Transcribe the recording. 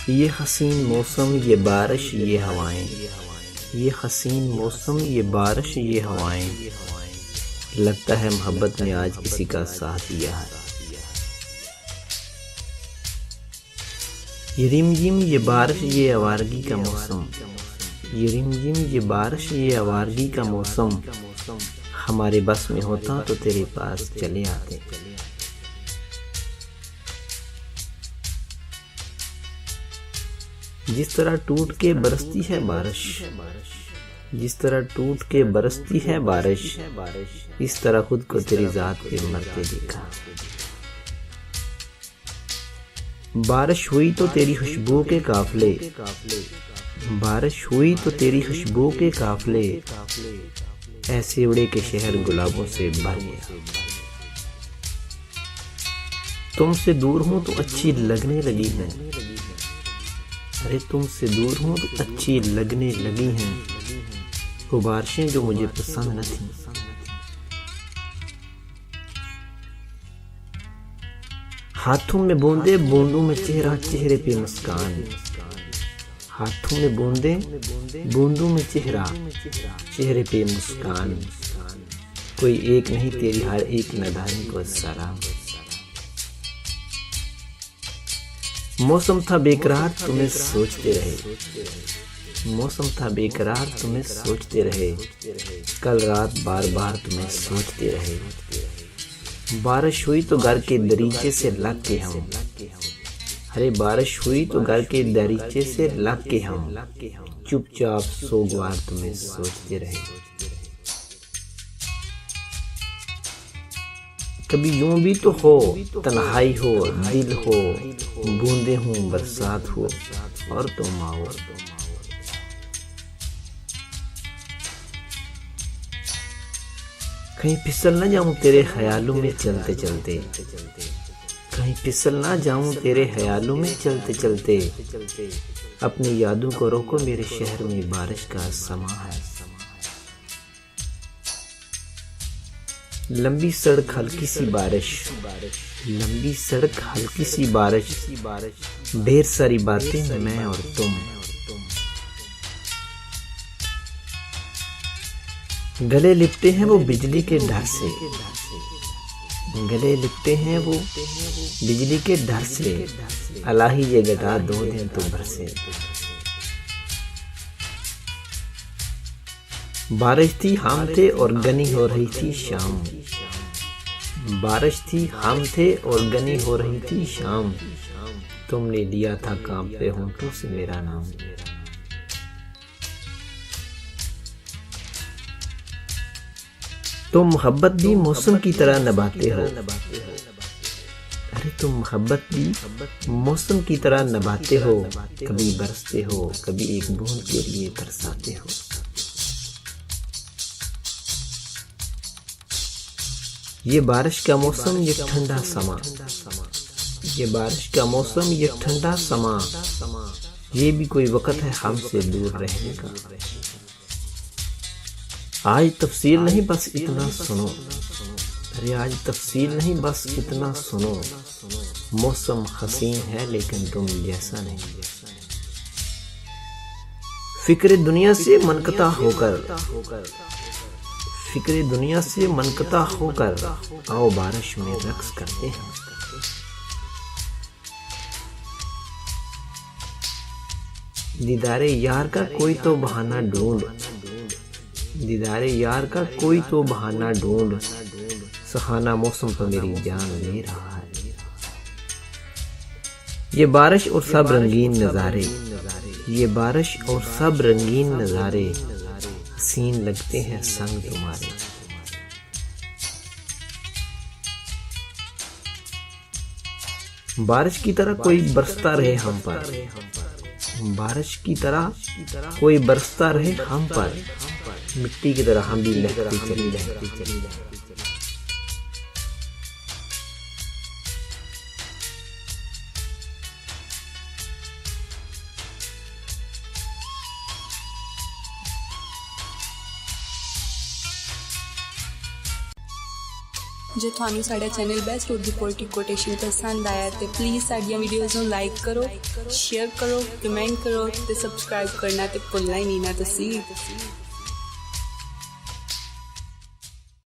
ये हसीन मौसम, ये बारिश, ये हवाएं, ये हसीन मौसम, ये बारिश, ये हवाएं, लगता है मोहब्बत ने आज किसी का साथ दिया है। ये रिमझिम, ये बारिश, ये आवारगी का मौसम, ये रिमझिम, ये बारिश, ये आवारगी का मौसम, हमारे बस में होता तो तेरे पास चले आते। जिस तरह टूट के बरसती है बारिश, जिस तरह टूट के बरसती है बारिश, इस तरह खुद को तेरी जात पे मरते देखा। बारिश हुई तो तेरी खुशबू के काफले, बारिश हुई तो तेरी खुशबू के काफले, ऐसे उड़े के शहर गुलाबों से भर गया। तुमसे दूर हूं तो अच्छी लगने लगी है, अरे तुमसे दूर हूं तो अच्छी लगने लगी हैं वो बारिशें जो मुझे पसंद न थी। हाथों में बूंदे, बूंदों में चेहरा, चेहरे पे मुस्कान, हाथों में बूंदे, बूंदों में चेहरा, चेहरे पे मुस्कान, कोई एक नहीं तेरी हर एक नदानी को सलाम। मौसम था बेकरार तुम्हें सोचते रहे, मौसम था बेकरार तुम्हें सोचते रहे, कल रात बार बार तुम्हें सोचते रहे। बारिश हुई तो घर के दरीचे से लग के हम, अरे बारिश हुई तो घर के दरीचे से लग के हम, चुपचाप सोगवार तुम्हें सोचते रहे। कभी यूं भी तो हो, तन्हाई हो, दिल हो, बूंदे हूं, बरसात हो और तुम आओ। कहीं फिसल न जाऊं तेरे ख्यालों में चलते चलते, कहीं फिसल ना जाऊं तेरे ख्यालों में चलते चलते, अपनी यादों को रोको मेरे शहर में बारिश का समा है। लंबी सड़क हल्की सी बारिश, लंबी सड़क हल्की सी बारिश, ढेर सारी बातें मैं और तुम, गले लिपटे हैं वो बिजली के डर से, गले लिपटे हैं वो बिजली के डर से, अलाही ये घटा दो दिन तो बरसे। बारिश थी हम थे और घनी हो रही थी शाम, बारिश थी हम थे और घनी हो रही थी शाम, तुमने लिया था कांपते होंठों से मेरा नाम। तुम मोहब्बत भी मौसम की तरह निभाते हो, अरे तुम मोहब्बत भी मौसम की तरह निभाते हो, कभी बरसते हो, कभी एक बूंद के लिए तरसाते हो। ये बारिश का मौसम, ये ठंडा समा, ये बारिश का मौसम, ये ठंडा समा, ये भी कोई वक्त है हमसे दूर रहने का। आज तफसील नहीं बस इतना सुनो, अरे आज तफसील नहीं बस इतना सुनो, मौसम हसीन है लेकिन तुम जैसा नहीं। फिक्र दुनिया से मनकता होकर, फिक्रे दुनिया से मनकता होकर, आओ बारिश में रक्स करते हैं। दीदारे यार का कोई तो बहाना ढूंढ, दीदारे यार का कोई तो बहाना ढूंढ, सुहाना मौसम तो मेरी जान ले रहा है। ये बारिश और सब रंगीन नजारे, ये बारिश और सब रंगीन नजारे, हसीन लगते हैं संग तुम्हारे। बारिश की तरह कोई बरसता रहे हम पर, बारिश की तरह कोई बरसता रहे हम पर, मिट्टी की तरह हम भी लहकते चली जाए। जे थानू साडा channel best Urdu poetic quotation पसंद आया तो प्लीज़ साडियां वीडियोज़ नूं लाइक करो, शेयर करो, कमेंट करो ते सबसक्राइब करना तो भुलना ही नहीं ना तुसी।